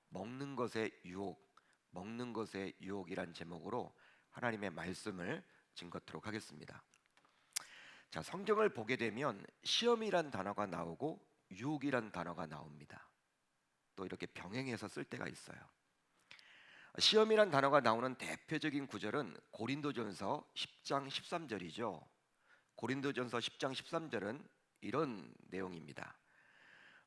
먹는 것의 유혹, 먹는 것의 유혹이란 제목으로 하나님의 말씀을 증거토록 하겠습니다. 자, 성경을 보게 되면 시험이란 단어가 나오고 유혹이란 단어가 나옵니다. 또 이렇게 병행해서 쓸 때가 있어요. 시험이란 단어가 나오는 대표적인 구절은 고린도전서 10장 13절이죠. 고린도전서 10장 13절은 이런 내용입니다.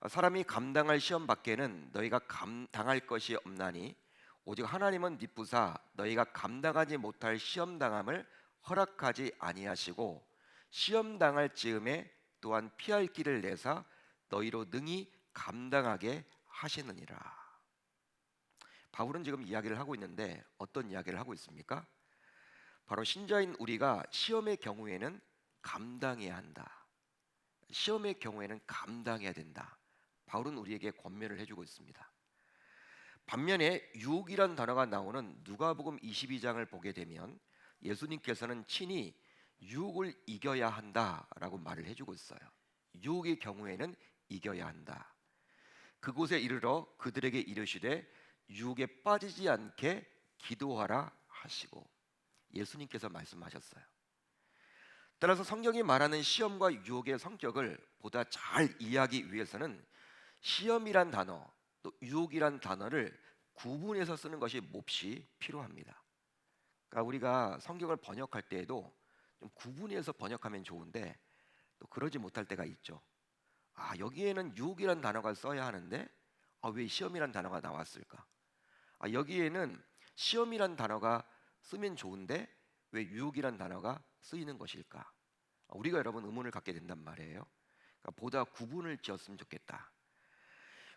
사람이 감당할 시험 밖에는 너희가 감당할 것이 없나니 오직 하나님은 뒷부사 너희가 감당하지 못할 시험 당함을 허락하지 아니하시고 시험 당할 즈음에 또한 피할 길을 내사 너희로 능히 감당하게 하시느니라. 바울은 지금 이야기를 하고 있는데 어떤 이야기를 하고 있습니까? 바로 신자인 우리가 시험의 경우에는 감당해야 한다. 시험의 경우에는 감당해야 된다. 바울은 우리에게 권면을 해주고 있습니다. 반면에 유혹이란 단어가 나오는 누가복음 22장을 보게 되면 예수님께서는 친히 유혹을 이겨야 한다라고 말을 해주고 있어요. 유혹의 경우에는 이겨야 한다. 그곳에 이르러 그들에게 이르시되 유혹에 빠지지 않게 기도하라 하시고 예수님께서 말씀하셨어요. 따라서 성경이 말하는 시험과 유혹의 성격을 보다 잘 이해하기 위해서는 시험이란 단어 또 유혹이란 단어를 구분해서 쓰는 것이 몹시 필요합니다. 그러니까 우리가 성경을 번역할 때에도 좀 구분해서 번역하면 좋은데 또 그러지 못할 때가 있죠. 여기에는 유혹이란 단어가 써야 하는데 왜 시험이란 단어가 나왔을까? 여기에는 시험이란 단어가 쓰면 좋은데 왜 유혹이란 단어가 쓰이는 것일까? 우리가 여러분 의문을 갖게 된단 말이에요. 그러니까 보다 구분을 지었으면 좋겠다.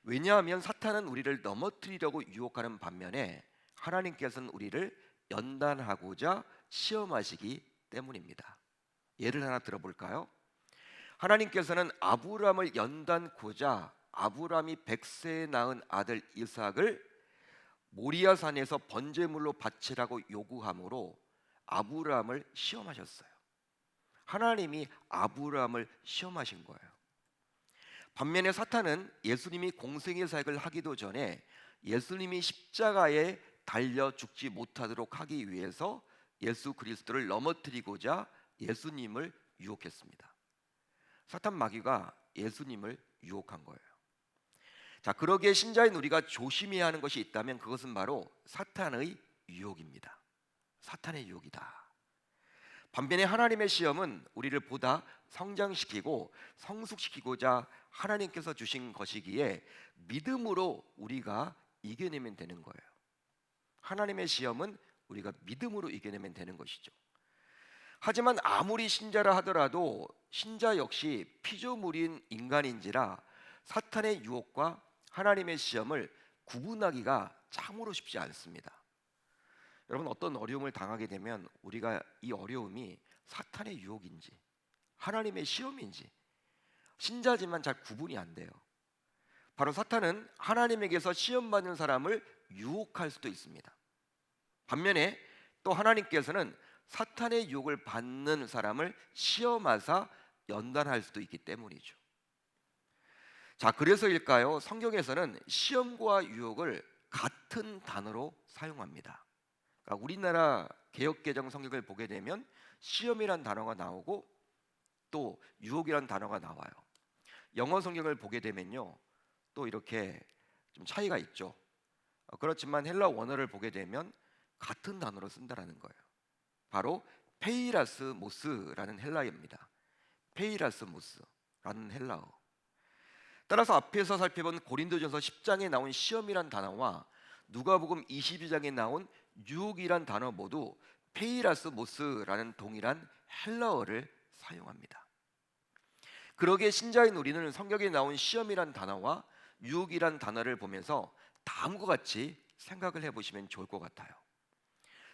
왜냐하면 사탄은 우리를 넘어뜨리려고 유혹하는 반면에 하나님께서는 우리를 연단하고자 시험하시기 때문입니다. 예를 하나 들어볼까요? 하나님께서는 아브라함을 연단코자 아브라함이 100세에 낳은 아들 이삭을 모리아산에서 번제물로 바치라고 요구함으로 아브라함을 시험하셨어요. 하나님이 아브라함을 시험하신 거예요. 반면에 사탄은 예수님이 공생의 사역을 하기도 전에 예수님이 십자가에 달려 죽지 못하도록 하기 위해서 예수 그리스도를 넘어뜨리고자 예수님을 유혹했습니다. 사탄 마귀가 예수님을 유혹한 거예요. 자, 그러기에 신자인 우리가 조심해야 하는 것이 있다면 그것은 바로 사탄의 유혹입니다. 사탄의 유혹이다. 반면에 하나님의 시험은 우리를 보다 성장시키고 성숙시키고자 하나님께서 주신 것이기에 믿음으로 우리가 이겨내면 되는 거예요. 하나님의 시험은 우리가 믿음으로 이겨내면 되는 것이죠. 하지만 아무리 신자라 하더라도 신자 역시 피조물인 인간인지라 사탄의 유혹과 하나님의 시험을 구분하기가 참으로 쉽지 않습니다. 여러분, 어떤 어려움을 당하게 되면 우리가 이 어려움이 사탄의 유혹인지 하나님의 시험인지 신자지만 잘 구분이 안 돼요. 바로 사탄은 하나님에게서 시험받는 사람을 유혹할 수도 있습니다. 반면에 또 하나님께서는 사탄의 유혹을 받는 사람을 시험하사 연단할 수도 있기 때문이죠. 자, 그래서일까요? 성경에서는 시험과 유혹을 같은 단어로 사용합니다. 그러니까 우리나라 개역개정 성경을 보게 되면 시험이란 단어가 나오고 또 유혹이란 단어가 나와요. 영어 성경을 보게 되면요, 또 이렇게 좀 차이가 있죠. 그렇지만 헬라 원어를 보게 되면 같은 단어로 쓴다라는 거예요. 바로 페이라스모스라는 헬라어입니다. 페이라스모스라는 헬라어. 따라서 앞에서 살펴본 고린도전서 10장에 나온 시험이란 단어와 누가복음 22장에 나온 유혹이란 단어 모두 페이라스모스라는 동일한 헬라어를 사용합니다. 그러기에 신자인 우리는 성경에 나온 시험이란 단어와 유혹이란 단어를 보면서 다음과 같이 생각을 해보시면 좋을 것 같아요.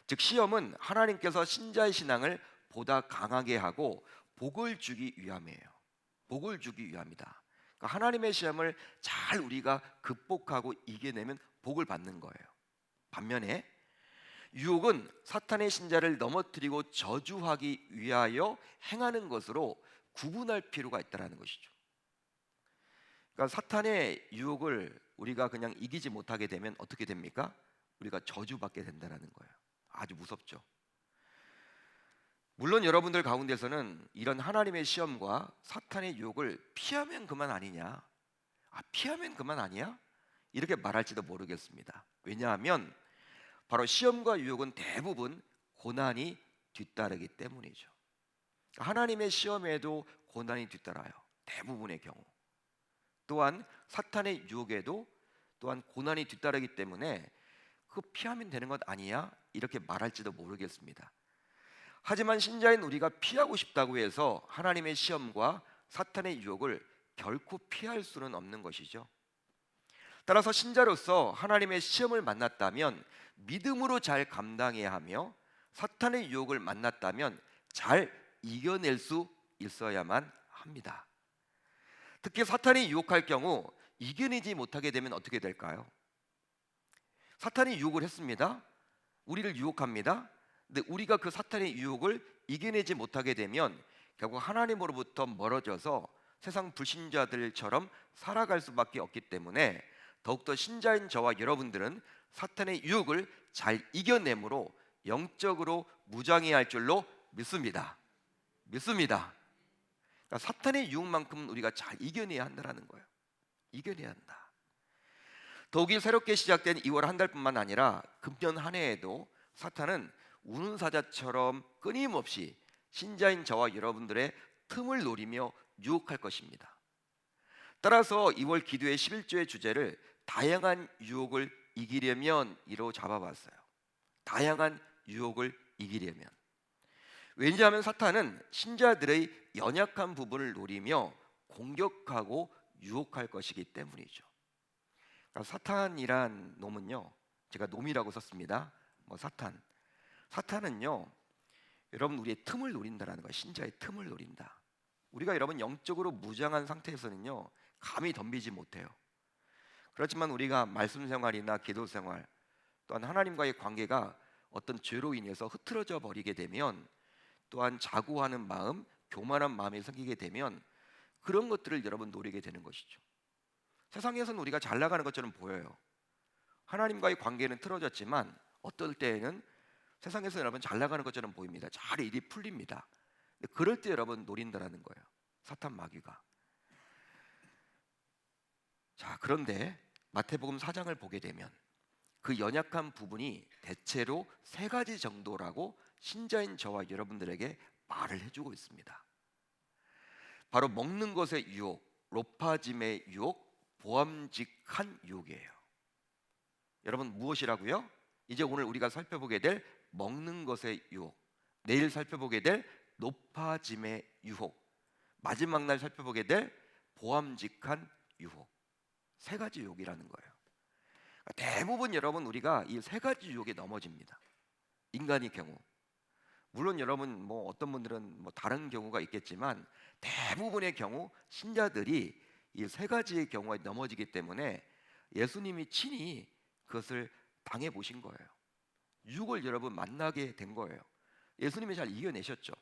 즉, 시험은 하나님께서 신자의 신앙을 보다 강하게 하고 복을 주기 위함이에요. 복을 주기 위함이다. 그러니까 하나님의 시험을 잘 우리가 극복하고 이겨내면 복을 받는 거예요. 반면에 유혹은 사탄의 신자를 넘어뜨리고 저주하기 위하여 행하는 것으로 구분할 필요가 있다는 것이죠. 그러니까 사탄의 유혹을 우리가 그냥 이기지 못하게 되면 어떻게 됩니까? 우리가 저주받게 된다는 거예요. 아주 무섭죠. 물론 여러분들 가운데서는 이런 하나님의 시험과 사탄의 유혹을 피하면 그만 아니냐, 피하면 그만 아니야? 이렇게 말할지도 모르겠습니다. 왜냐하면 바로 시험과 유혹은 대부분 고난이 뒤따르기 때문이죠. 하나님의 시험에도 고난이 뒤따라요. 대부분의 경우. 또한 사탄의 유혹에도 또한 고난이 뒤따르기 때문에 그거 피하면 되는 것 아니야? 이렇게 말할지도 모르겠습니다. 하지만 신자인 우리가 피하고 싶다고 해서 하나님의 시험과 사탄의 유혹을 결코 피할 수는 없는 것이죠. 따라서 신자로서 하나님의 시험을 만났다면 믿음으로 잘 감당해야 하며 사탄의 유혹을 만났다면 잘 이겨낼 수 있어야만 합니다. 특히 사탄이 유혹할 경우 이겨내지 못하게 되면 어떻게 될까요? 사탄이 유혹을 했습니다. 우리를 유혹합니다. 근데 우리가 그 사탄의 유혹을 이겨내지 못하게 되면 결국 하나님으로부터 멀어져서 세상 불신자들처럼 살아갈 수밖에 없기 때문에 더욱더 신자인 저와 여러분들은 사탄의 유혹을 잘 이겨내므로 영적으로 무장해야 할 줄로 믿습니다. 그러니까 사탄의 유혹만큼은 우리가 잘 이겨내야 한다는 거예요. 이겨내야 한다. 더욱이 새롭게 시작된 2월 한 달뿐만 아니라 금년 한 해에도 사탄은 우는 사자처럼 끊임없이 신자인 저와 여러분들의 틈을 노리며 유혹할 것입니다. 따라서 2월 기도의 11조의 주제를 다양한 유혹을 이기려면 이로 잡아봤어요. 다양한 유혹을 이기려면. 왜냐하면 사탄은 신자들의 연약한 부분을 노리며 공격하고 유혹할 것이기 때문이죠. 그러니까 사탄이란 놈은요, 제가 놈이라고 썼습니다. 사탄은요, 여러분 우리의 틈을 노린다라는 거예요. 신자의 틈을 노린다. 우리가 여러분 영적으로 무장한 상태에서는요 감히 덤비지 못해요. 그렇지만 우리가 말씀 생활이나 기도 생활 또한 하나님과의 관계가 어떤 죄로 인해서 흐트러져 버리게 되면 또한 자고하는 마음, 교만한 마음이 생기게 되면 그런 것들을 여러분 노리게 되는 것이죠. 세상에서는 우리가 잘 나가는 것처럼 보여요. 하나님과의 관계는 틀어졌지만 어떨 때에는 세상에서 여러분 잘 나가는 것처럼 보입니다. 잘 일이 풀립니다. 그럴 때 여러분 노린다라는 거예요. 사탄 마귀가. 자, 그런데 마태복음 4장을 보게 되면 그 연약한 부분이 대체로 3가지 정도라고 신자인 저와 여러분들에게 말을 해주고 있습니다. 바로 먹는 것의 유혹, 높아짐의 유혹, 보암직한 유혹이에요. 여러분 무엇이라고요? 이제 오늘 우리가 살펴보게 될 먹는 것의 유혹, 내일 살펴보게 될 높아짐의 유혹, 마지막 날 살펴보게 될 보암직한 유혹, 3가지 유혹이라는 거예요. 대부분 여러분 우리가 이 3가지 유혹에 넘어집니다. 인간의 경우. 물론 여러분 어떤 분들은 다른 경우가 있겠지만 대부분의 경우 신자들이 이 3가지의 경우에 넘어지기 때문에 예수님이 친히 그것을 당해 보신 거예요. 유혹을 여러분 만나게 된 거예요. 예수님이 잘 이겨내셨죠.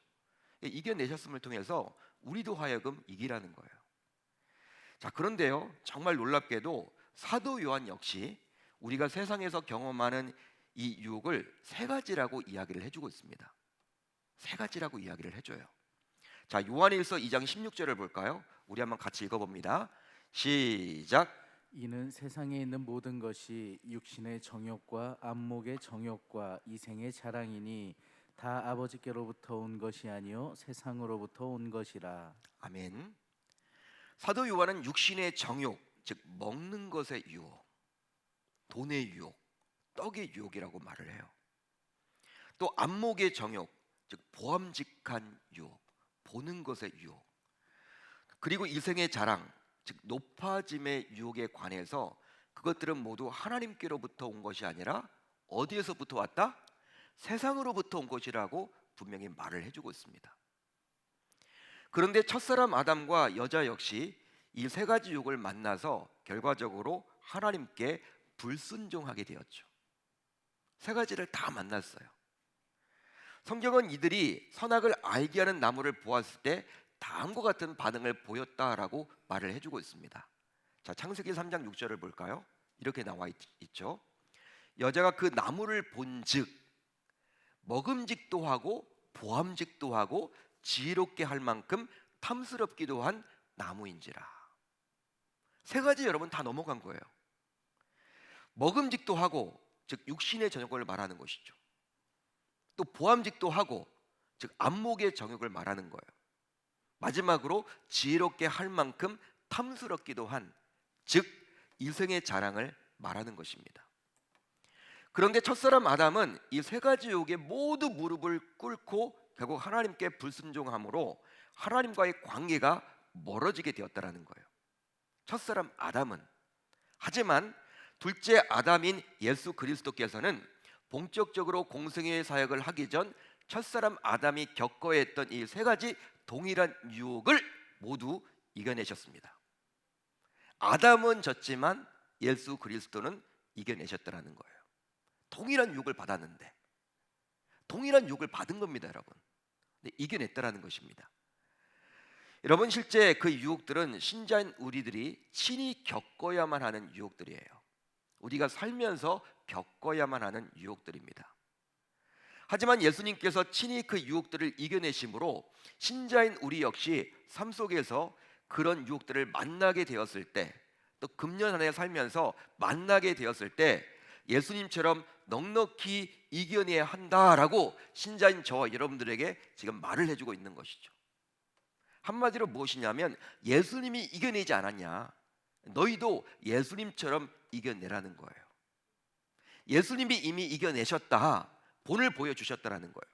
이겨내셨음을 통해서 우리도 하여금 이기라는 거예요. 자, 그런데요, 정말 놀랍게도 사도 요한 역시 우리가 세상에서 경험하는 이 유혹을 3가지라고 이야기를 해주고 있습니다. 3가지라고 이야기를 해줘요. 자, 요한일서 2장 16절을 볼까요? 우리 한번 같이 읽어봅니다. 시작. 이는 세상에 있는 모든 것이 육신의 정욕과 안목의 정욕과 이생의 자랑이니 다 아버지께로부터 온 것이 아니요 세상으로부터 온 것이라. 아멘. 사도 요한은 육신의 정욕, 즉 먹는 것의 유혹, 돈의 유혹, 떡의 유혹이라고 말을 해요. 또 안목의 정욕, 즉 보암직한 유혹, 보는 것의 유혹, 그리고 이생의 자랑, 즉 높아짐의 유혹에 관해서 그것들은 모두 하나님께로부터 온 것이 아니라 어디에서부터 왔다? 세상으로부터 온 것이라고 분명히 말을 해주고 있습니다. 그런데 첫사람 아담과 여자 역시 이 3가지 유혹을 만나서 결과적으로 하나님께 불순종하게 되었죠. 3가지를 다 만났어요. 성경은 이들이 선악을 알게 하는 나무를 보았을 때 다음과 같은 반응을 보였다라고 말을 해주고 있습니다. 자, 창세기 3장 6절을 볼까요? 이렇게 나와 있죠. 여자가 그 나무를 본즉 먹음직도 하고 보암직도 하고 지혜롭게 할 만큼 탐스럽기도 한 나무인지라. 세 가지 여러분 다 넘어간 거예요. 먹음직도 하고, 즉 육신의 정욕을 말하는 것이죠. 또 보암직도 하고, 즉 안목의 정욕을 말하는 거예요. 마지막으로 지혜롭게 할 만큼 탐스럽기도 한, 즉 이생의 자랑을 말하는 것입니다. 그런데 첫사람 아담은 이 세 가지 유혹에 모두 무릎을 꿇고 결국 하나님께 불순종함으로 하나님과의 관계가 멀어지게 되었다라는 거예요. 첫사람 아담은. 하지만 둘째 아담인 예수 그리스도께서는 본격적으로 공생애의 사역을 하기 전 첫사람 아담이 겪어야 했던 이 세 가지 동일한 유혹을 모두 이겨내셨습니다. 아담은 졌지만 예수 그리스도는 이겨내셨다라는 거예요. 동일한 유혹을 받았는데, 동일한 유혹을 받은 겁니다, 여러분. 근데 이겨냈다라는 것입니다. 여러분, 실제 그 유혹들은 신자인 우리들이 친히 겪어야만 하는 유혹들이에요. 우리가 살면서 겪어야만 하는 유혹들입니다. 하지만 예수님께서 친히 그 유혹들을 이겨내심으로 신자인 우리 역시 삶 속에서 그런 유혹들을 만나게 되었을 때, 또 금년 한 해 살면서 만나게 되었을 때 예수님처럼 넉넉히 이겨내야 한다라고 신자인 저와 여러분들에게 지금 말을 해주고 있는 것이죠. 한마디로 무엇이냐면 예수님이 이겨내지 않았냐, 너희도 예수님처럼 이겨내라는 거예요. 예수님이 이미 이겨내셨다, 본을 보여주셨다라는 거예요.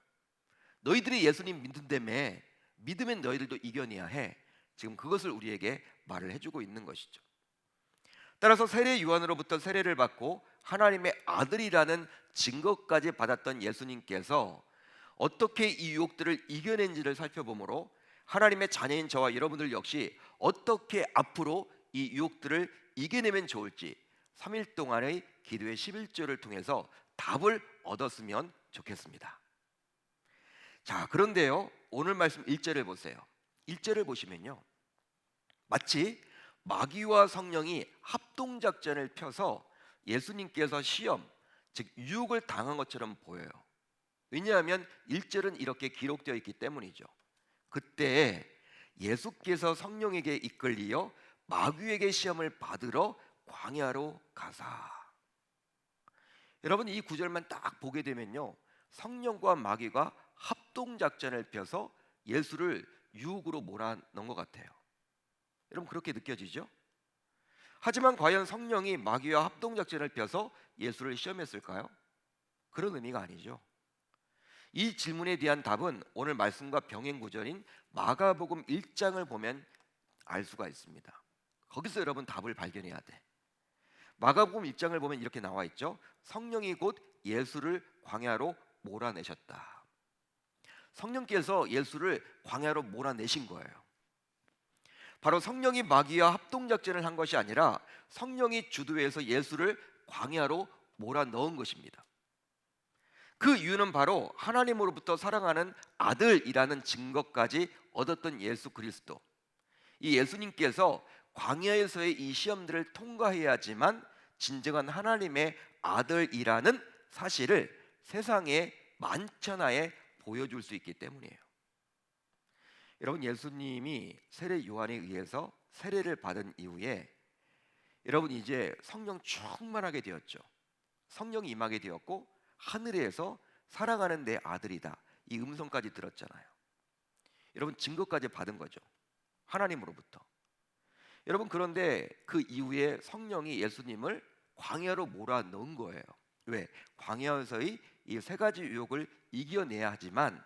너희들이 예수님 믿는다며, 믿으면 너희들도 이겨내야 해. 지금 그것을 우리에게 말을 해주고 있는 것이죠. 따라서 세례 요한으로부터 세례를 받고 하나님의 아들이라는 증거까지 받았던 예수님께서 어떻게 이 유혹들을 이겨낸지를 살펴보므로 하나님의 자녀인 저와 여러분들 역시 어떻게 앞으로 이 유혹들을 이겨내면 좋을지 3일 동안의 기도의 11조를 통해서 답을 얻었으면 좋겠습니다. 자, 그런데요, 오늘 말씀 1절을 보세요. 1절을 보시면요, 마치 마귀와 성령이 합동작전을 펴서 예수님께서 시험, 즉 유혹을 당한 것처럼 보여요. 왜냐하면 1절은 이렇게 기록되어 있기 때문이죠. 그때 예수께서 성령에게 이끌리어 마귀에게 시험을 받으러 광야로 가사. 여러분, 이 구절만 딱 보게 되면요, 성령과 마귀가 합동작전을 펴서 예수를 유혹으로 몰아넣은 것 같아요. 여러분, 그렇게 느껴지죠? 하지만 과연 성령이 마귀와 합동작전을 펴서 예수를 시험했을까요? 그런 의미가 아니죠. 이 질문에 대한 답은 오늘 말씀과 병행 구절인 마가복음 1장을 보면 알 수가 있습니다. 거기서 여러분 답을 발견해야 돼. 마가복음 1장을 보면 이렇게 나와 있죠. 성령이 곧 예수를 광야로 몰아내셨다. 성령께서 예수를 광야로 몰아내신 거예요. 바로 성령이 마귀와 합동작전을 한 것이 아니라 성령이 주도해서 예수를 광야로 몰아넣은 것입니다. 그 이유는 바로 하나님으로부터 사랑하는 아들이라는 증거까지 얻었던 예수 그리스도, 이 예수님께서 광야에서의 이 시험들을 통과해야지만 진정한 하나님의 아들이라는 사실을 세상에 만천하에 보여줄 수 있기 때문이에요. 여러분, 예수님이 세례 요한에 의해서 세례를 받은 이후에 여러분 이제 성령 충만하게 되었죠. 성령이 임하게 되었고 하늘에서 사랑하는 내 아들이다, 이 음성까지 들었잖아요. 여러분, 증거까지 받은 거죠, 하나님으로부터. 여러분, 그런데 그 이후에 성령이 예수님을 광야로 몰아넣은 거예요. 왜? 광야에서의 이 세 가지 유혹을 이겨내야 하지만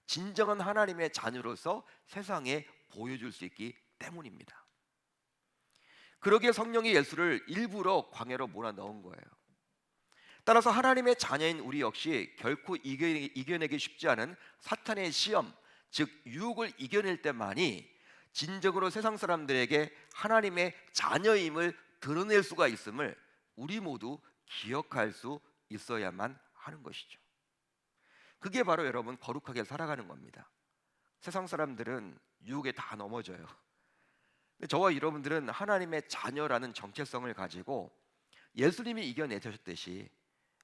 진정한 하나님의 자녀로서 세상에 보여줄 수 있기 때문입니다. 그러기에 성령이 예수를 일부러 광야로 몰아넣은 거예요. 따라서 하나님의 자녀인 우리 역시 결코 이겨내기 쉽지 않은 사탄의 시험, 즉 유혹을 이겨낼 때만이 진정으로 세상 사람들에게 하나님의 자녀임을 드러낼 수가 있음을 우리 모두 기억할 수 있어야만 하는 것이죠. 그게 바로 여러분 거룩하게 살아가는 겁니다. 세상 사람들은 유혹에 다 넘어져요. 근데 저와 여러분들은 하나님의 자녀라는 정체성을 가지고 예수님이 이겨내셨듯이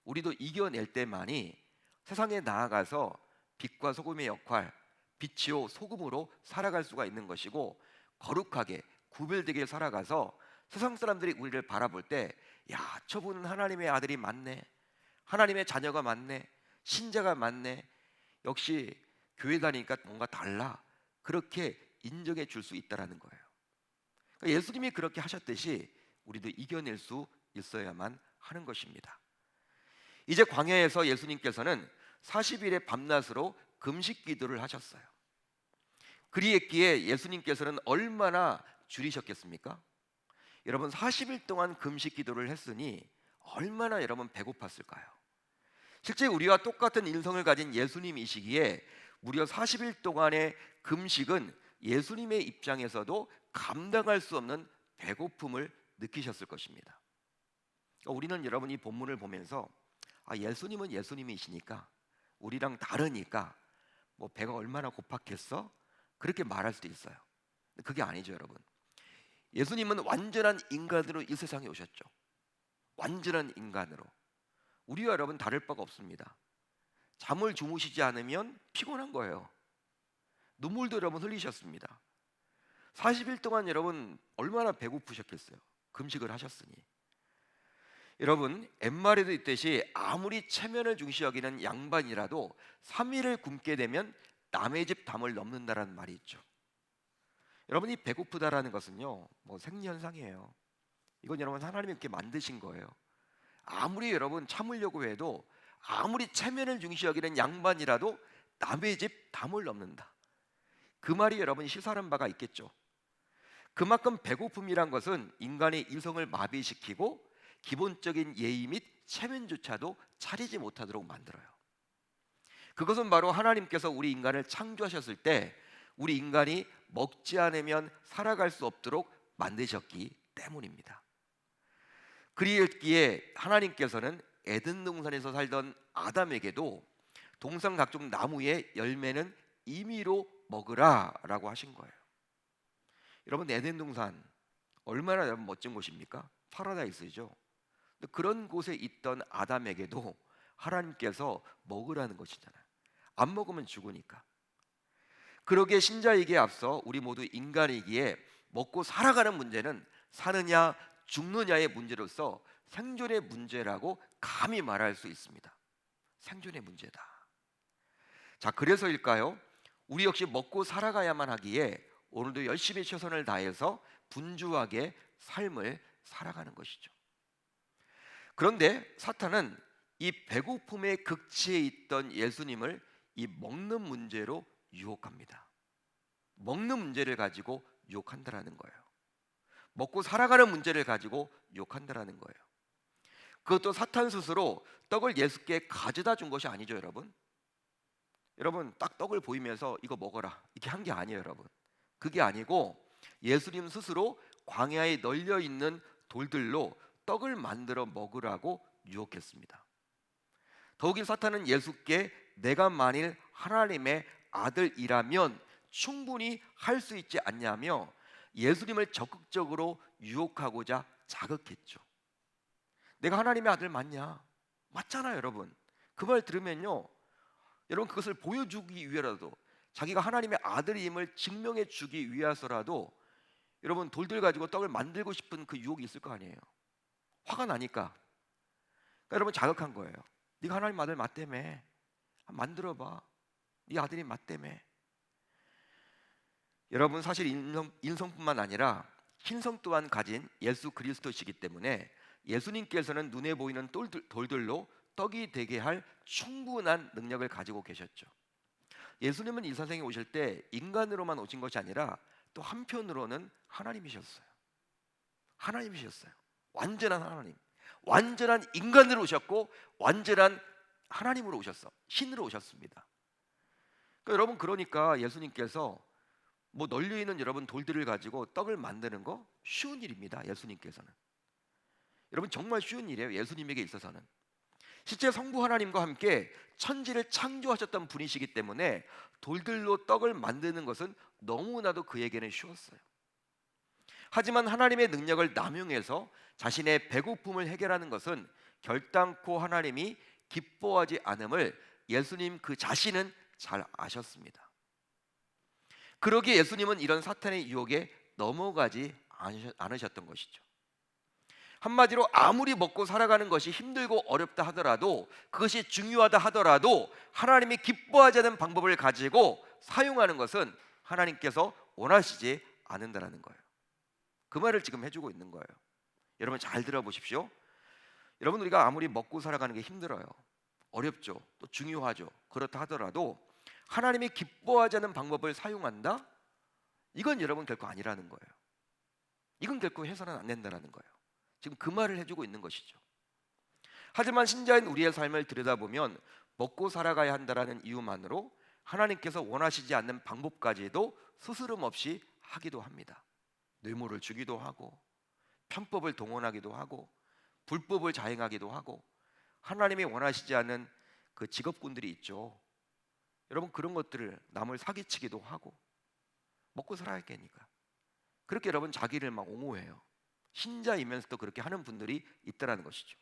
우리도 이겨낼 때만이 세상에 나아가서 빛과 소금의 역할, 빛이요 소금으로 살아갈 수가 있는 것이고, 거룩하게 구별되게 살아가서 세상 사람들이 우리를 바라볼 때, 야, 저분은 하나님의 아들이 맞네, 하나님의 자녀가 맞네, 신자가 맞네, 역시 교회 다니니까 뭔가 달라, 그렇게 인정해 줄 수 있다라는 거예요. 그러니까 예수님이 그렇게 하셨듯이 우리도 이겨낼 수 있어야만 하는 것입니다. 이제 광야에서 예수님께서는 40일의 밤낮으로 금식 기도를 하셨어요. 그리했기에 예수님께서는 얼마나 줄이셨겠습니까? 여러분, 40일 동안 금식 기도를 했으니 얼마나 여러분 배고팠을까요? 실제 우리와 똑같은 인성을 가진 예수님이시기에 무려 40일 동안의 금식은 예수님의 입장에서도 감당할 수 없는 배고픔을 느끼셨을 것입니다. 그러니까 우리는 여러분 이 본문을 보면서 예수님은 예수님이시니까, 우리랑 다르니까 뭐 배가 얼마나 고팠겠어? 그렇게 말할 수도 있어요. 그게 아니죠, 여러분. 예수님은 완전한 인간으로 이 세상에 오셨죠. 완전한 인간으로. 우리와 여러분 다를 바가 없습니다. 잠을 주무시지 않으면 피곤한 거예요. 눈물도 여러분 흘리셨습니다. 40일 동안 여러분 얼마나 배고프셨겠어요. 금식을 하셨으니. 여러분, 옛말에도 있듯이 아무리 체면을 중시 여기는 양반이라도 3일을 굶게 되면 남의 집 담을 넘는다라는 말이 있죠. 여러분이 배고프다라는 것은요, 뭐 생리현상이에요. 이건 여러분 하나님이 이렇게 만드신 거예요. 아무리 여러분 참으려고 해도, 아무리 체면을 중시 여기는 양반이라도 남의 집 담을 넘는다. 그 말이 여러분 시사하는 바가 있겠죠. 그만큼 배고픔이란 것은 인간의 이성을 마비시키고 기본적인 예의 및 체면조차도 차리지 못하도록 만들어요. 그것은 바로 하나님께서 우리 인간을 창조하셨을 때 우리 인간이 먹지 않으면 살아갈 수 없도록 만드셨기 때문입니다. 그리했기에 하나님께서는 에덴 동산에서 살던 아담에게도 동산 각종 나무의 열매는 임의로 먹으라라고 하신 거예요. 여러분, 에덴 동산 얼마나 여러분 멋진 곳입니까? 파라다이스죠. 그런 곳에 있던 아담에게도 하나님께서 먹으라는 것이잖아요. 안 먹으면 죽으니까. 그러기에 신자이기에 앞서 우리 모두 인간이기에 먹고 살아가는 문제는 사느냐 죽느냐의 문제로서 생존의 문제라고 감히 말할 수 있습니다. 생존의 문제다. 자, 그래서일까요? 우리 역시 먹고 살아가야만 하기에 오늘도 열심히 최선을 다해서 분주하게 삶을 살아가는 것이죠. 그런데 사탄은 이 배고픔의 극치에 있던 예수님을 이 먹는 문제로 유혹합니다. 먹는 문제를 가지고 유혹한다라는 거예요. 먹고 살아가는 문제를 가지고 유혹한다라는 거예요. 그것도 사탄 스스로 떡을 예수께 가져다 준 것이 아니죠, 여러분. 여러분, 딱 떡을 보이면서 이거 먹어라 이렇게 한 게 아니에요, 여러분. 그게 아니고 예수님 스스로 광야에 널려 있는 돌들로 떡을 만들어 먹으라고 유혹했습니다. 더욱이 사탄은 예수께 내가 만일 하나님의 아들이라면 충분히 할 수 있지 않냐며 예수님을 적극적으로 유혹하고자 자극했죠. 내가 하나님의 아들 맞냐? 맞잖아요, 여러분. 그 말 들으면요, 여러분 그것을 보여주기 위해라도, 자기가 하나님의 아들임을 증명해 주기 위해서라도 여러분 돌들 가지고 떡을 만들고 싶은 그 유혹이 있을 거 아니에요. 화가 나니까. 그러니까 여러분 자극한 거예요. 네가 하나님 아들 맞다며, 만들어봐. 네 아들이 맞다며. 여러분, 사실 인성뿐만 아니라 신성 또한 가진 예수 그리스도시기 때문에 예수님께서는 눈에 보이는 돌들로 떡이 되게 할 충분한 능력을 가지고 계셨죠. 예수님은 이 세상에 오실 때 인간으로만 오신 것이 아니라 또 한편으로는 하나님이셨어요. 하나님이셨어요. 완전한 하나님, 완전한 인간으로 오셨고 완전한 하나님으로 오셨어. 신으로 오셨습니다. 그러니까 여러분, 그러니까 예수님께서 뭐 널려 있는 여러분 돌들을 가지고 떡을 만드는 거 쉬운 일입니다. 예수님께서는. 여러분 정말 쉬운 일이에요. 예수님에게 있어서는. 실제 성부 하나님과 함께 천지를 창조하셨던 분이시기 때문에 돌들로 떡을 만드는 것은 너무나도 그에게는 쉬웠어요. 하지만 하나님의 능력을 남용해서 자신의 배고픔을 해결하는 것은 결단코 하나님이 기뻐하지 않음을 예수님 그 자신은 잘 아셨습니다. 그러기에 예수님은 이런 사탄의 유혹에 넘어가지 않으셨던 것이죠. 한마디로 아무리 먹고 살아가는 것이 힘들고 어렵다 하더라도, 그것이 중요하다 하더라도 하나님이 기뻐하지 않는 방법을 가지고 사용하는 것은 하나님께서 원하시지 않는다라는 거예요. 그 말을 지금 해주고 있는 거예요. 여러분 잘 들어보십시오. 여러분, 우리가 아무리 먹고 살아가는 게 힘들어요, 어렵죠, 또 중요하죠. 그렇다 하더라도 하나님이 기뻐하지 않는 방법을 사용한다? 이건 여러분 결코 아니라는 거예요. 이건 결코 해서는 안 된다는 거예요. 지금 그 말을 해주고 있는 것이죠. 하지만 신자인 우리의 삶을 들여다보면 먹고 살아가야 한다는 이유만으로 하나님께서 원하시지 않는 방법까지도 스스럼 없이 하기도 합니다. 뇌물을 주기도 하고, 편법을 동원하기도 하고, 불법을 자행하기도 하고, 하나님이 원하시지 않는 그 직업군들이 있죠. 여러분, 그런 것들을 남을 사기치기도 하고, 먹고 살아야겠니까 그렇게 여러분 자기를 막 옹호해요. 신자이면서도 그렇게 하는 분들이 있다라는 것이죠.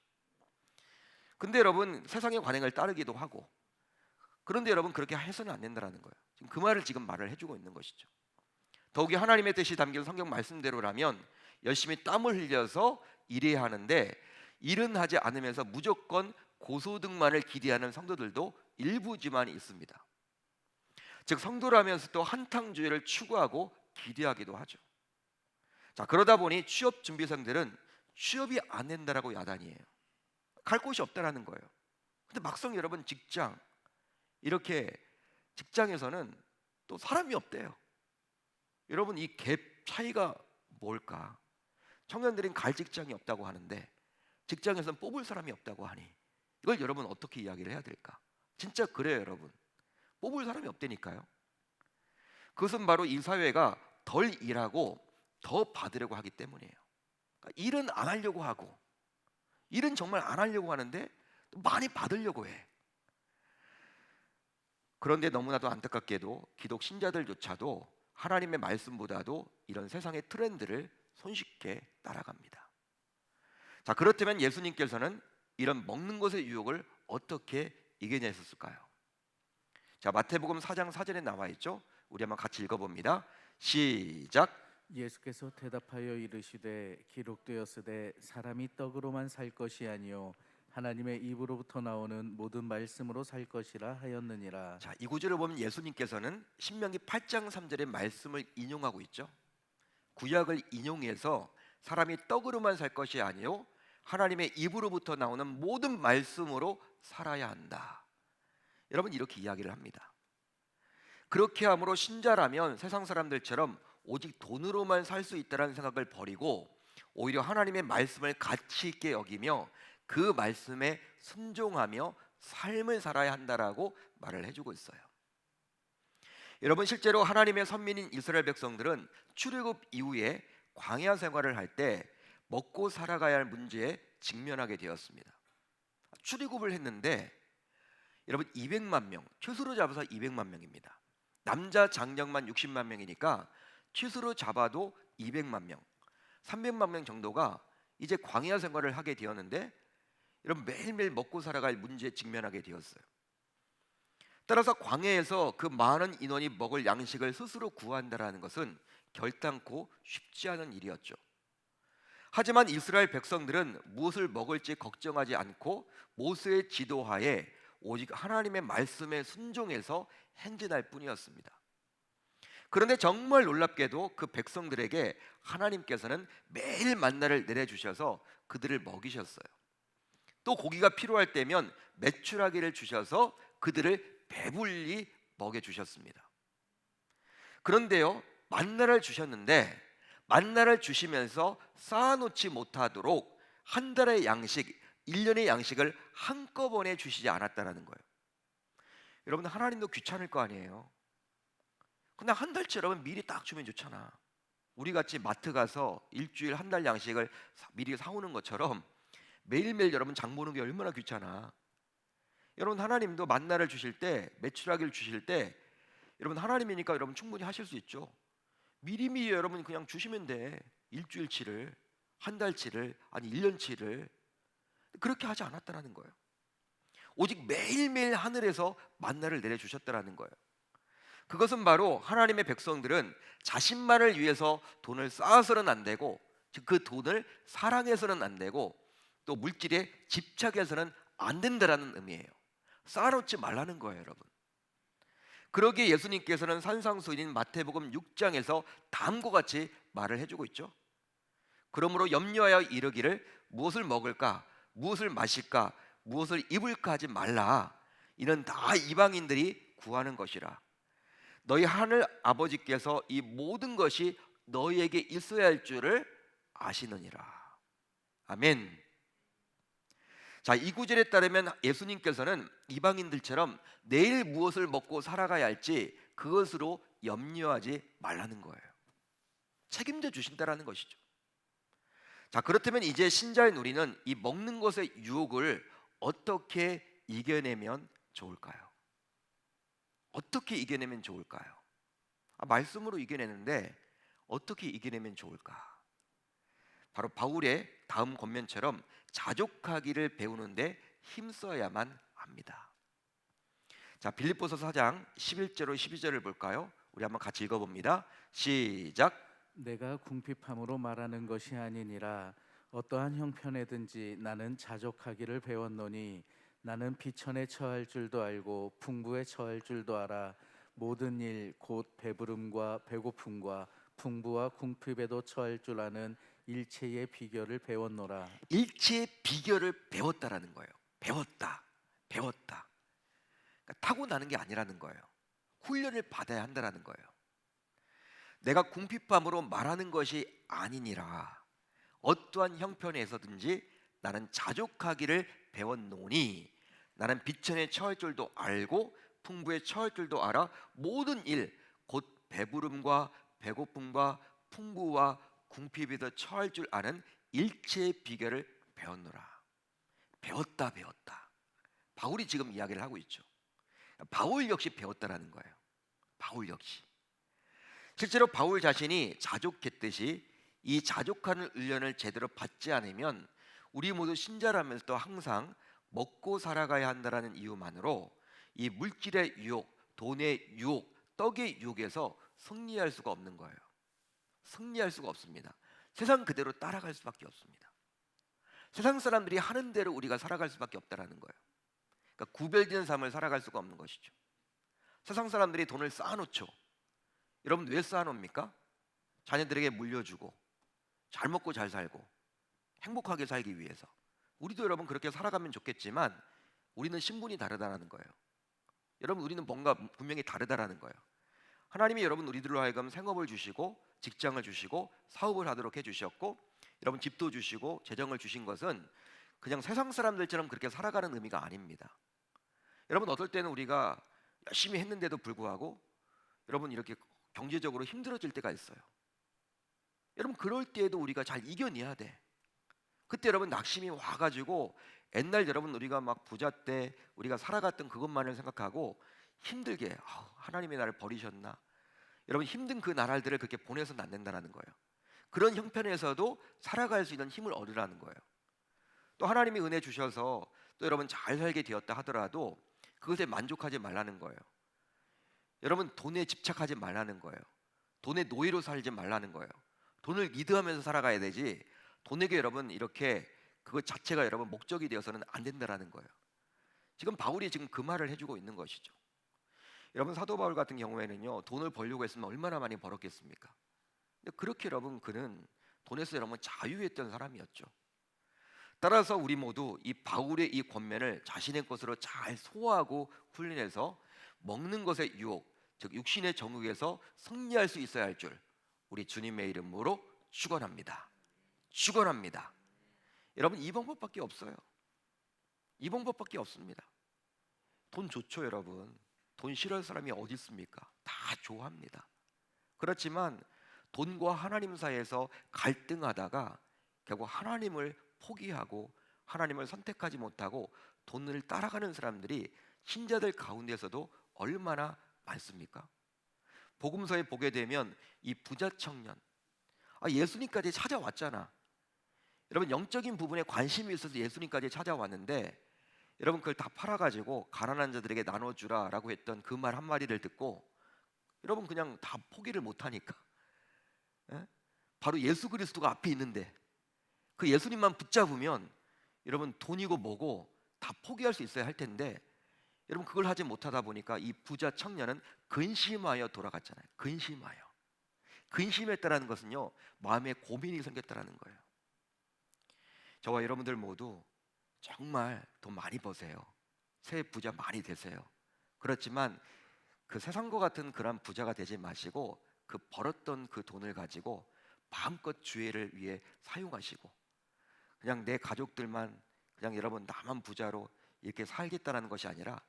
근데 여러분, 세상의 관행을 따르기도 하고, 그런데 여러분 그렇게 해서는 안 된다라는 거예요. 지금 그 말을 지금 말을 해주고 있는 것이죠. 더욱이 하나님의 뜻이 담긴 성경 말씀대로라면 열심히 땀을 흘려서 일해야 하는데, 일은 하지 않으면서 무조건 고소득만을 기대하는 성도들도 일부지만 있습니다. 즉 성도라면서도 한탕주의를 추구하고 기대하기도 하죠. 자, 그러다 보니 취업 준비생들은 취업이 안 된다라고 야단이에요. 갈 곳이 없다라는 거예요. 근데 막상 여러분 직장, 이렇게 직장에서는 또 사람이 없대요. 여러분, 이 갭 차이가 뭘까? 청년들은 갈 직장이 없다고 하는데 직장에서는 뽑을 사람이 없다고 하니 이걸 여러분 어떻게 이야기를 해야 될까? 진짜 그래요, 여러분. 뽑을 사람이 없다니까요. 그것은 바로 이 사회가 덜 일하고 더 받으려고 하기 때문이에요. 그러니까 일은 안 하려고 하고, 일은 정말 안 하려고 하는데 많이 받으려고 해. 그런데 너무나도 안타깝게도 기독 신자들조차도 하나님의 말씀보다도 이런 세상의 트렌드를 손쉽게 따라갑니다. 자, 그렇다면 예수님께서는 이런 먹는 것의 유혹을 어떻게 이겨내셨을까요? 자, 마태복음 4장 4절에 나와 있죠. 우리 한번 같이 읽어봅니다. 시작. 예수께서 대답하여 이르시되 기록되었으되 사람이 떡으로만 살 것이 아니요 하나님의 입으로부터 나오는 모든 말씀으로 살 것이라 하였느니라. 자, 이 구절을 보면 예수님께서는 신명기 8장 3절의 말씀을 인용하고 있죠. 구약을 인용해서 사람이 떡으로만 살 것이 아니요 하나님의 입으로부터 나오는 모든 말씀으로 살아야 한다. 여러분, 이렇게 이야기를 합니다. 그렇게 함으로 신자라면 세상 사람들처럼 오직 돈으로만 살 수 있다는 생각을 버리고 오히려 하나님의 말씀을 가치 있게 여기며 그 말씀에 순종하며 삶을 살아야 한다라고 말을 해주고 있어요. 여러분, 실제로 하나님의 선민인 이스라엘 백성들은 출애굽 이후에 광야 생활을 할 때 먹고 살아가야 할 문제에 직면하게 되었습니다. 출애굽을 했는데 여러분 200만 명, 최소로 잡아서 200만 명입니다. 남자 장정만 60만 명이니까 최소로 잡아도 200만 명, 300만 명 정도가 이제 광야 생활을 하게 되었는데 여러분 매일매일 먹고 살아갈 문제에 직면하게 되었어요. 따라서 광야에서 그 많은 인원이 먹을 양식을 스스로 구한다라는 것은 결단코 쉽지 않은 일이었죠. 하지만 이스라엘 백성들은 무엇을 먹을지 걱정하지 않고 모세의 지도하에 오직 하나님의 말씀에 순종해서 행진할 뿐이었습니다. 그런데 정말 놀랍게도 그 백성들에게 하나님께서는 매일 만나를 내려주셔서 그들을 먹이셨어요. 또 고기가 필요할 때면 메추라기를 주셔서 그들을 배불리 먹여주셨습니다. 그런데요, 만나를 주셨는데 만나를 주시면서 쌓아놓지 못하도록 한 달의 양식, 1년의 양식을 한꺼번에 주시지 않았다는 거예요. 여러분, 하나님도 귀찮을 거 아니에요. 근데 한 달치 여러분 미리 딱 주면 좋잖아. 우리 같이 마트 가서 일주일 한 달 양식을 미리 사오는 것처럼 매일매일 여러분 장 보는 게 얼마나 귀찮아. 여러분, 하나님도 만나를 주실 때, 메추라기를 주실 때 여러분 하나님이니까 여러분 충분히 하실 수 있죠. 미리미리 여러분 그냥 주시면 돼. 일주일치를, 한 달치를, 아니 1년치를 그렇게 하지 않았다라는 거예요. 오직 매일매일 하늘에서 만나를 내려주셨다라는 거예요. 그것은 바로 하나님의 백성들은 자신만을 위해서 돈을 쌓아서는 안 되고, 즉 그 돈을 사랑해서는 안 되고, 또 물질에 집착해서는 안 된다라는 의미예요. 쌓아놓지 말라는 거예요, 여러분. 그러기에 예수님께서는 산상수훈인 마태복음 6장에서 다음과 같이 말을 해주고 있죠. 그러므로 염려하여 이르기를 무엇을 먹을까, 무엇을 마실까, 무엇을 입을까 하지 말라. 이는 다 이방인들이 구하는 것이라. 너희 하늘 아버지께서 이 모든 것이 너희에게 있어야 할 줄을 아시느니라. 아멘. 자, 이 구절에 따르면 예수님께서는 이방인들처럼 내일 무엇을 먹고 살아가야 할지 그것으로 염려하지 말라는 거예요. 책임져 주신다라는 것이죠. 자, 그렇다면 이제 신자인 우리는 이 먹는 것의 유혹을 어떻게 이겨내면 좋을까요? 어떻게 이겨내면 좋을까요? 말씀으로 이겨내는데 어떻게 이겨내면 좋을까? 바로 바울의 다음 권면처럼 자족하기를 배우는데 힘써야만 합니다. 자, 빌립보서 4장 11절로 12절을 볼까요? 우리 한번 같이 읽어봅니다. 시작. 내가 궁핍함으로 말하는 것이 아니니라. 어떠한 형편에든지 나는 자족하기를 배웠노니 나는 비천에 처할 줄도 알고 풍부에 처할 줄도 알아. 모든 일 곧 배부름과 배고픔과 풍부와 궁핍에도 처할 줄 아는 일체의 비결을 배웠노라. 일체의 비결을 배웠다라는 거예요. 배웠다. 그러니까 타고나는 게 아니라는 거예요. 훈련을 받아야 한다라는 거예요. 내가 궁핍함으로 말하는 것이 아니니라. 어떠한 형편에서든지 나는 자족하기를 배웠노니 나는 비천에 처할 줄도 알고 풍부에 처할 줄도 알아. 모든 일 곧 배부름과 배고픔과 풍부와 궁핍에도 처할 줄 아는 일체의 비결을 배웠노라. 배웠다. 바울이 지금 이야기를 하고 있죠. 바울 역시 배웠다라는 거예요. 바울 역시. 실제로 바울 자신이 자족했듯이 이 자족하는 훈련을 제대로 받지 않으면 우리 모두 신자라면서도 항상 먹고 살아가야 한다라는 이유만으로 이 물질의 유혹, 돈의 유혹, 떡의 유혹에서 승리할 수가 없는 거예요. 승리할 수가 없습니다. 세상 그대로 따라갈 수밖에 없습니다. 세상 사람들이 하는 대로 우리가 살아갈 수밖에 없다라는 거예요. 그러니까 구별되는 삶을 살아갈 수가 없는 것이죠. 세상 사람들이 돈을 쌓아놓죠. 여러분 왜 쌓아놓습니까? 자녀들에게 물려주고 잘 먹고 잘 살고 행복하게 살기 위해서. 우리도 여러분 그렇게 살아가면 좋겠지만 우리는 신분이 다르다는 거예요. 여러분 우리는 뭔가 분명히 다르다라는 거예요. 하나님이 여러분 우리들로 하여금 생업을 주시고 직장을 주시고 사업을 하도록 해주셨고 여러분 집도 주시고 재정을 주신 것은 그냥 세상 사람들처럼 그렇게 살아가는 의미가 아닙니다. 여러분 어떨 때는 우리가 열심히 했는데도 불구하고 여러분 이렇게 경제적으로 힘들어질 때가 있어요. 여러분 그럴 때에도 우리가 잘 이겨내야 돼. 그때 여러분 낙심이 와가지고 옛날 여러분 우리가 막 부자 때 우리가 살아갔던 그것만을 생각하고 힘들게 하나님이 나를 버리셨나. 여러분 힘든 그 나날들을 그렇게 보내서는 안 된다는 거예요. 그런 형편에서도 살아갈 수 있는 힘을 얻으라는 거예요. 또 하나님이 은혜 주셔서 또 여러분 잘 살게 되었다 하더라도 그것에 만족하지 말라는 거예요. 여러분 돈에 집착하지 말라는 거예요. 돈의 노예로 살지 말라는 거예요. 돈을 리드하면서 살아가야 되지 돈에게 여러분 이렇게 그것 자체가 여러분 목적이 되어서는 안 된다라는 거예요. 지금 바울이 지금 그 말을 해주고 있는 것이죠. 여러분 사도 바울 같은 경우에는요 돈을 벌려고 했으면 얼마나 많이 벌었겠습니까? 근데 그렇게 여러분 그는 돈에서 여러분 자유했던 사람이었죠. 따라서 우리 모두 이 바울의 이 권면을 자신의 것으로 잘 소화하고 훈련해서 먹는 것의 유혹, 즉 육신의 정욕에서 승리할 수 있어야 할 줄 우리 주님의 이름으로 축원합니다. 축원합니다. 여러분 이 방법밖에 없어요. 이 방법밖에 없습니다. 돈 좋죠, 여러분. 돈 싫어할 사람이 어디 있습니까? 다 좋아합니다. 그렇지만 돈과 하나님 사이에서 갈등하다가 결국 하나님을 포기하고 하나님을 선택하지 못하고 돈을 따라가는 사람들이 신자들 가운데서도 얼마나 많습니까? 복음서에 보게 되면 이 부자 청년, 예수님까지 찾아왔잖아. 여러분 영적인 부분에 관심이 있어서 예수님까지 찾아왔는데 여러분 그걸 다 팔아가지고 가난한 자들에게 나눠주라라고 했던 그 말 한마디를 듣고 여러분 그냥 다 포기를 못하니까 예? 바로 예수 그리스도가 앞에 있는데 그 예수님만 붙잡으면 여러분 돈이고 뭐고 다 포기할 수 있어야 할 텐데 여러분 그걸 하지 못하다 보니까 이 부자 청년은 근심하여 돌아갔잖아요. 근심했다라는 것은요 마음에 고민이 생겼다라는 거예요. 저와 여러분들 모두 정말 돈 많이 버세요. 새 부자 많이 되세요. 그렇지만 그 세상과 같은 그런 부자가 되지 마시고 그 벌었던 그 돈을 가지고 마음껏 주의를 위해 사용하시고 그냥 내 가족들만 그냥 여러분 나만 부자로 이렇게 살겠다는 것이 아니라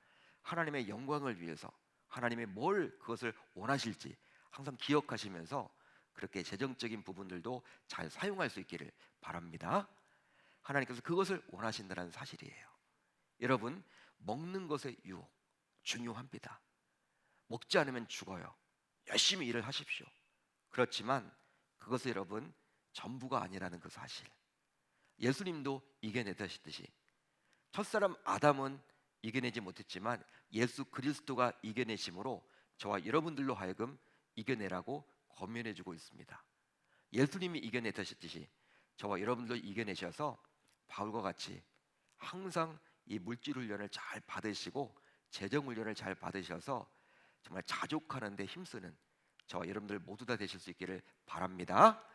하나님의 영광을 위해서 하나님이 뭘 그것을 원하실지 항상 기억하시면서 그렇게 재정적인 부분들도 잘 사용할 수 있기를 바랍니다. 하나님께서 그것을 원하신다는 사실이에요. 여러분 먹는 것의 유혹 중요합니다. 먹지 않으면 죽어요. 열심히 일을 하십시오. 그렇지만 그것은 여러분 전부가 아니라는 그 사실. 예수님도 이겨내셨듯이 첫사람 아담은 이겨내지 못했지만 예수 그리스도가 이겨내심으로 저와 여러분들로 하여금 이겨내라고 권면해주고 있습니다. 예수님이 이겨내셨듯이 저와 여러분들도 이겨내셔서 바울과 같이 항상 이 물질 훈련을 잘 받으시고 재정 훈련을 잘 받으셔서 정말 자족하는 데 힘쓰는 저와 여러분들 모두 다 되실 수 있기를 바랍니다.